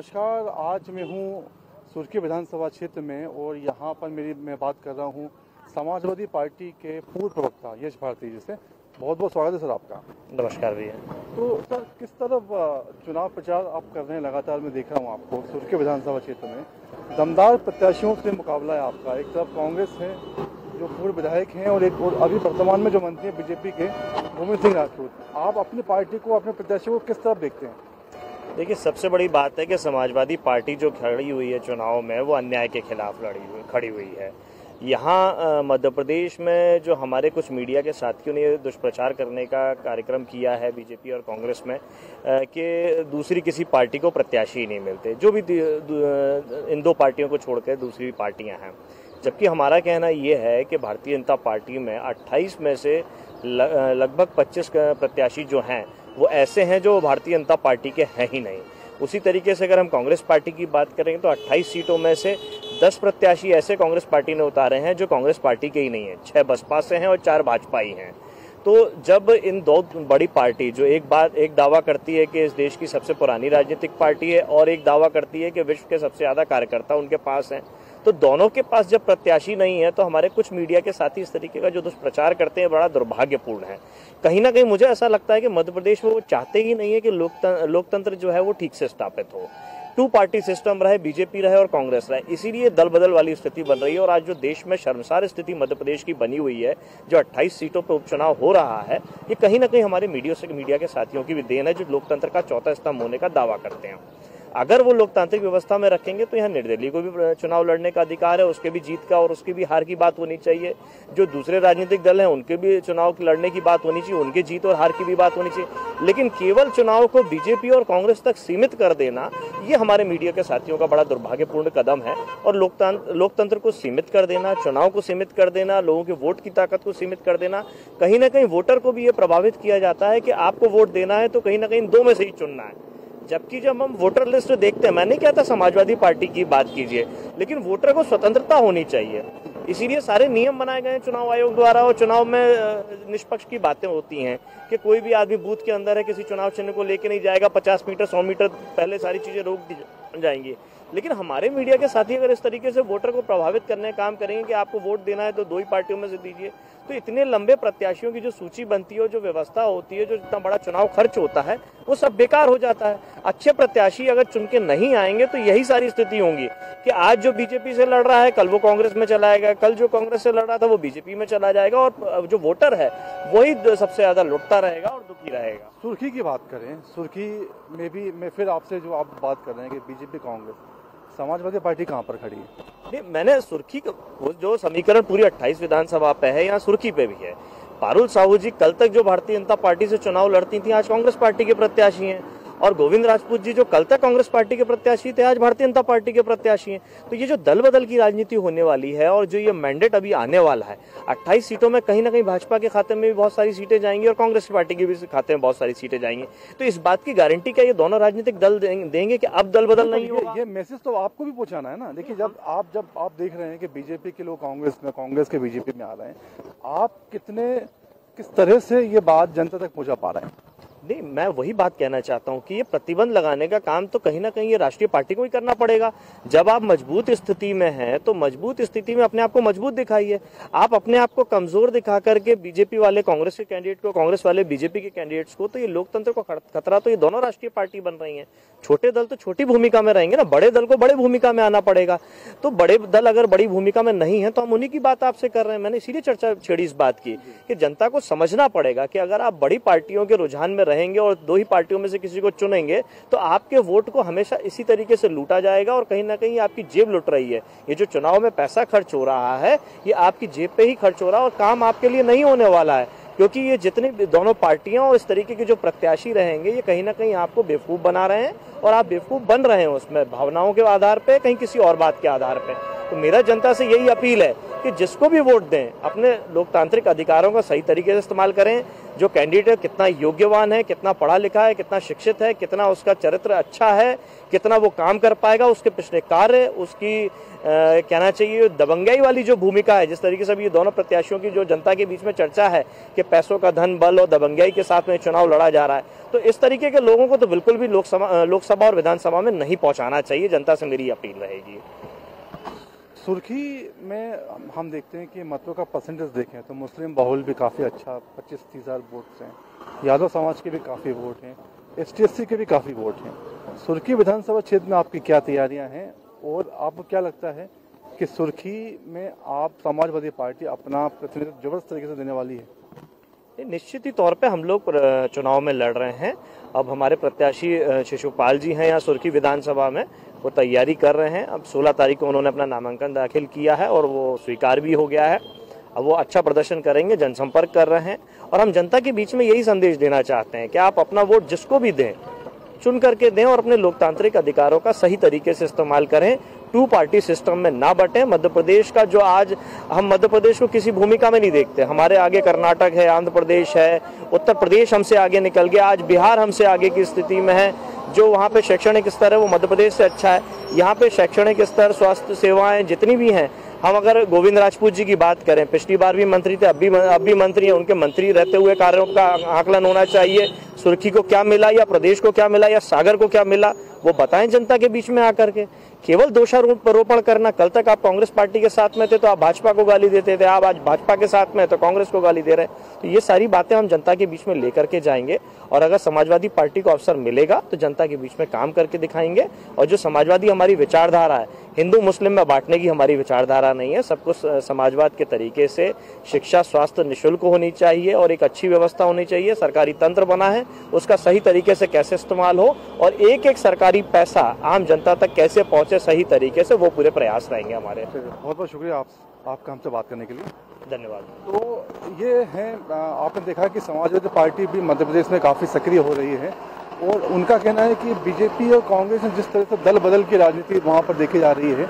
नमस्कार। आज मैं हूँ सुर्खी विधानसभा क्षेत्र में और यहाँ पर मैं बात कर रहा हूँ समाजवादी पार्टी के पूर्व प्रवक्ता यश भारती जी से। बहुत बहुत स्वागत है सर आपका। नमस्कार भैया। तो सर किस तरफ चुनाव प्रचार आप कर रहे हैं? लगातार मैं देख रहा हूँ आपको सुर्खी विधानसभा क्षेत्र में दमदार प्रत्याशियों से मुकाबला है आपका। एक तरफ कांग्रेस है जो पूर्व विधायक हैं और अभी वर्तमान में जो मंत्री हैं बीजेपी के भूमि सिंह राजपूत। आप अपनी पार्टी को, अपने प्रत्याशियों को किस तरफ देखते हैं? देखिए, सबसे बड़ी बात है कि समाजवादी पार्टी जो खड़ी हुई है चुनाव में, वो अन्याय के खिलाफ खड़ी हुई है। यहाँ मध्य प्रदेश में जो हमारे कुछ मीडिया के साथियों ने दुष्प्रचार करने का कार्यक्रम किया है बीजेपी और कांग्रेस में कि दूसरी किसी पार्टी को प्रत्याशी ही नहीं मिलते, जो भी इन दो पार्टियों को छोड़कर दूसरी पार्टियां हैं। जबकि हमारा कहना ये है कि भारतीय जनता पार्टी में 28 में से लगभग 25 प्रत्याशी जो हैं वो ऐसे हैं जो भारतीय जनता पार्टी के हैं ही नहीं। उसी तरीके से अगर हम कांग्रेस पार्टी की बात करें तो 28 सीटों में से 10 प्रत्याशी ऐसे कांग्रेस पार्टी ने उतारे हैं जो कांग्रेस पार्टी के ही नहीं है। 6 बसपा से हैं और 4 भाजपा ही हैं। तो जब इन दो बड़ी पार्टी जो एक दावा करती है कि इस देश की सबसे पुरानी राजनीतिक पार्टी है और एक दावा करती है कि विश्व के सबसे ज्यादा कार्यकर्ता उनके पास हैं, तो दोनों के पास जब प्रत्याशी नहीं है तो हमारे कुछ मीडिया के साथी इस तरीके का जो दुष्प्रचार करते हैं बड़ा दुर्भाग्यपूर्ण है। कहीं ना कहीं मुझे ऐसा लगता है कि मध्य प्रदेश में वो चाहते ही नहीं है कि लोकतंत्र जो है वो ठीक से स्थापित हो। 2 पार्टी सिस्टम रहे, बीजेपी रहे और कांग्रेस रहे, इसीलिए दल बदल वाली स्थिति बन रही है। और आज जो देश में शर्मसार स्थिति मध्य प्रदेश की बनी हुई है, जो 28 सीटों पर उपचुनाव हो रहा है, ये कहीं ना कहीं हमारे मीडिया के साथियों की भी देन है जो लोकतंत्र का चौथा स्तंभ होने का दावा करते हैं। अगर वो लोकतांत्रिक व्यवस्था में रखेंगे तो यहाँ निर्दलीय को भी चुनाव लड़ने का अधिकार है, उसके भी जीत का और उसकी भी हार की बात होनी चाहिए। जो दूसरे राजनीतिक दल हैं उनके भी चुनाव लड़ने की बात होनी चाहिए, उनके जीत और हार की भी बात होनी चाहिए। लेकिन केवल चुनाव को बीजेपी और कांग्रेस तक सीमित कर देना, ये हमारे मीडिया के साथियों का बड़ा दुर्भाग्यपूर्ण कदम है। और लोकतंत्र को सीमित कर देना, चुनाव को सीमित कर देना, लोगों के वोट की ताकत को सीमित कर देना, कहीं ना कहीं वोटर को भी ये प्रभावित किया जाता है कि आपको वोट देना है तो कहीं ना कहीं 2 में से ही चुनना है। जबकि जब हम वोटर लिस्ट देखते हैं, मैं नहीं कहता समाजवादी पार्टी की बात कीजिए, लेकिन वोटर को स्वतंत्रता होनी चाहिए। इसीलिए सारे नियम बनाए गए हैं चुनाव आयोग द्वारा। और चुनाव में निष्पक्ष की बातें होती हैं कि कोई भी आदमी बूथ के अंदर है किसी चुनाव चिन्ह को लेके नहीं जाएगा, 50 मीटर 100 मीटर पहले सारी चीजें रोक दी जाएंगी। लेकिन हमारे मीडिया के साथी अगर इस तरीके से वोटर को प्रभावित करने का काम करेंगे कि आपको वोट देना है तो 2 ही पार्टियों में से दीजिए, तो इतने लंबे प्रत्याशियों की जो सूची बनती है, जो व्यवस्था होती है, जो इतना बड़ा चुनाव खर्च होता है, वो सब बेकार हो जाता है। अच्छे प्रत्याशी अगर चुन के नहीं आएंगे तो यही सारी स्थिति होंगी कि आज जो बीजेपी से लड़ रहा है कल वो कांग्रेस में चला जाएगा, कल जो कांग्रेस से लड़ रहा था वो बीजेपी में चला जाएगा और जो वोटर है वही सबसे ज्यादा लुटता रहेगा और दुखी रहेगा। सुर्खी की बात करें, सुर्खी में भी मैं फिर आपसे जो आप बात कर रहे हैं कि बीजेपी कांग्रेस, समाजवादी पार्टी कहाँ पर खड़ी है? नहीं, मैंने सुर्खी जो समीकरण पूरी 28 विधानसभा पे है, यहाँ सुर्खी पे भी है। पारुल साहू जी कल तक जो भारतीय जनता पार्टी से चुनाव लड़ती थी, आज कांग्रेस पार्टी के प्रत्याशी हैं। और गोविंद राजपूत जी जो कल तक कांग्रेस पार्टी के प्रत्याशी थे, आज भारतीय जनता पार्टी के प्रत्याशी हैं। तो ये जो दल बदल की राजनीति होने वाली है और जो ये मैंडेट अभी आने वाला है, 28 सीटों में कहीं ना कहीं भाजपा के खाते में भी बहुत सारी सीटें जाएंगी और कांग्रेस पार्टी के भी खाते में बहुत सारी सीटें जाएंगी। तो इस बात की गारंटी क्या ये दोनों राजनीतिक दल देंगे कि अब दल बदल नहीं होगा? ये मैसेज तो आपको भी पहुंचाना है ना। देखिए, जब आप देख रहे हैं कि बीजेपी के लोग कांग्रेस के बीजेपी में आ रहे हैं, आप किस तरह से ये बात जनता तक पहुंचा पा रहे हैं? नहीं, मैं वही बात कहना चाहता हूँ कि ये प्रतिबंध लगाने का काम तो कहीं ना कहीं ये राष्ट्रीय पार्टी को ही करना पड़ेगा। जब आप मजबूत स्थिति में हैं तो मजबूत स्थिति में अपने आप को मजबूत दिखाइए। आप अपने आप को कमजोर दिखा करके बीजेपी वाले कांग्रेस के कैंडिडेट को, कांग्रेस वाले बीजेपी के कैंडिडेट्स को, तो ये लोकतंत्र को खतरा तो ये दोनों राष्ट्रीय पार्टी बन रही है। छोटे दल तो छोटी भूमिका में रहेंगे ना, बड़े दल को बड़े भूमिका में आना पड़ेगा। तो बड़े दल अगर बड़ी भूमिका में नहीं है तो हम उन्हीं की बात आपसे कर रहे हैं। मैंने इसीलिए चर्चा छेड़ी इस बात की कि जनता को समझना पड़ेगा कि अगर आप बड़ी पार्टियों के रुझान में रहेंगे और 2 ही पार्टियों में से किसी को चुनेंगे तो आपके वोट को हमेशा इसी तरीके से लूटा जाएगा और कहीं ना कहीं आपकी जेब लुट रही है। ये जो चुनाव में पैसा खर्च हो रहा है ये आपकी जेब पे ही खर्च हो रहा है और काम आपके लिए नहीं होने वाला है, क्योंकि ये जितनी दोनों पार्टियां और इस तरीके के जो प्रत्याशी रहेंगे ये कहीं ना कहीं आपको बेवकूफ बना रहे हैं और आप बेवकूफ बन रहे हैं उसमें, भावनाओं के आधार पे, कहीं किसी और बात के आधार पे। तो मेरा जनता से यही अपील है कि जिसको भी वोट दें अपने लोकतांत्रिक अधिकारों का सही तरीके से इस्तेमाल करें। जो कैंडिडेट कितना योग्यवान है, कितना पढ़ा लिखा है, कितना शिक्षित है, कितना उसका चरित्र अच्छा है, कितना वो काम कर पाएगा, उसके पिछले कार्य, उसकी कहना चाहिए दबंगाई वाली जो भूमिका है, जिस तरीके से अभी ये दोनों प्रत्याशियों की जो जनता के बीच में चर्चा है कि पैसों का धन बल और दबंगाई के साथ में चुनाव लड़ा जा रहा है, तो इस तरीके के लोगों को तो बिल्कुल भी लोकसभा और विधानसभा में नहीं पहुंचाना चाहिए। जनता से मेरी अपील रहेगी। सुर्खी में हम देखते हैं कि मतों का परसेंटेज देखें तो मुस्लिम बहुल भी काफ़ी अच्छा 25-30 हज़ार वोट हैं, यादव समाज के भी काफ़ी वोट हैं, ST/SC के भी काफ़ी वोट हैं। सुर्खी विधानसभा क्षेत्र में आपकी क्या तैयारियां हैं और आपको क्या लगता है कि सुर्खी में आप समाजवादी पार्टी अपना प्रतिनिधित्व जबरदस्त तरीके से देने वाली है? निश्चित ही तौर पे हम लोग चुनाव में लड़ रहे हैं। अब हमारे प्रत्याशी शिशुपाल जी हैं यहाँ सुर्खी विधानसभा में, वो तैयारी कर रहे हैं। अब 16 तारीख को उन्होंने अपना नामांकन दाखिल किया है और वो स्वीकार भी हो गया है। अब वो अच्छा प्रदर्शन करेंगे, जनसंपर्क कर रहे हैं और हम जनता के बीच में यही संदेश देना चाहते हैं कि आप अपना वोट जिसको भी दें, चुन करके दें और अपने लोकतांत्रिक अधिकारों का सही तरीके से इस्तेमाल करें। 2 पार्टी सिस्टम में ना बटें। मध्य प्रदेश का जो आज हम मध्य प्रदेश को किसी भूमिका में नहीं देखते, हमारे आगे कर्नाटक है, आंध्र प्रदेश है, उत्तर प्रदेश हमसे आगे निकल गया, आज बिहार हमसे आगे की स्थिति में है। जो वहाँ पे शैक्षणिक स्तर है वो मध्य प्रदेश से अच्छा है। यहाँ पे शैक्षणिक स्तर, स्वास्थ्य सेवाएं जितनी भी हैं, हम अगर गोविंद राजपूत जी की बात करें, पिछली बार भी मंत्री थे, अब भी मंत्री हैं, उनके मंत्री रहते हुए कार्यों का आकलन होना चाहिए। सुर्खी को क्या मिला या प्रदेश को क्या मिला या सागर को क्या मिला, वो बताएं जनता के बीच में आकर के। केवल दोषारोपण करना, कल तक आप कांग्रेस पार्टी के साथ में थे तो आप भाजपा को गाली देते थे, आप आज भाजपा के साथ में तो कांग्रेस को गाली दे रहे हैं। तो ये सारी बातें हम जनता के बीच में लेकर के जाएंगे और अगर समाजवादी पार्टी को अवसर मिलेगा तो जनता के बीच में काम करके दिखाएंगे। और जो समाजवादी हमारी विचारधारा है, हिंदू मुस्लिम में बांटने की हमारी विचारधारा नहीं है। सबको समाजवाद के तरीके से शिक्षा, स्वास्थ्य निःशुल्क होनी चाहिए और एक अच्छी व्यवस्था होनी चाहिए। सरकारी तंत्र बना है, उसका सही तरीके से कैसे इस्तेमाल हो और एक एक सरकारी पैसा आम जनता तक कैसे पहुंचे सही तरीके से, वो पूरे प्रयास रहेंगे हमारे। बहुत बहुत शुक्रिया आपका हमसे बात करने के लिए। धन्यवाद। तो ये है, आपने देखा कि समाजवादी पार्टी भी मध्य प्रदेश में काफ़ी सक्रिय हो रही है और उनका कहना है कि बीजेपी और कांग्रेस में जिस तरह से दल बदल की राजनीति वहाँ पर देखी जा रही है,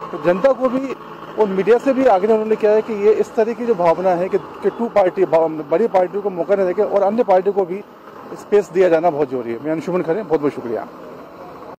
तो जनता को भी और मीडिया से भी आगे उन्होंने किया है कि ये इस तरह की जो भावना है कि 2 पार्टी, बड़ी पार्टियों को मौका न देके और अन्य पार्टियों को भी स्पेस दिया जाना बहुत जरूरी है। मैं अंशुमन खरे, बहुत बहुत शुक्रिया।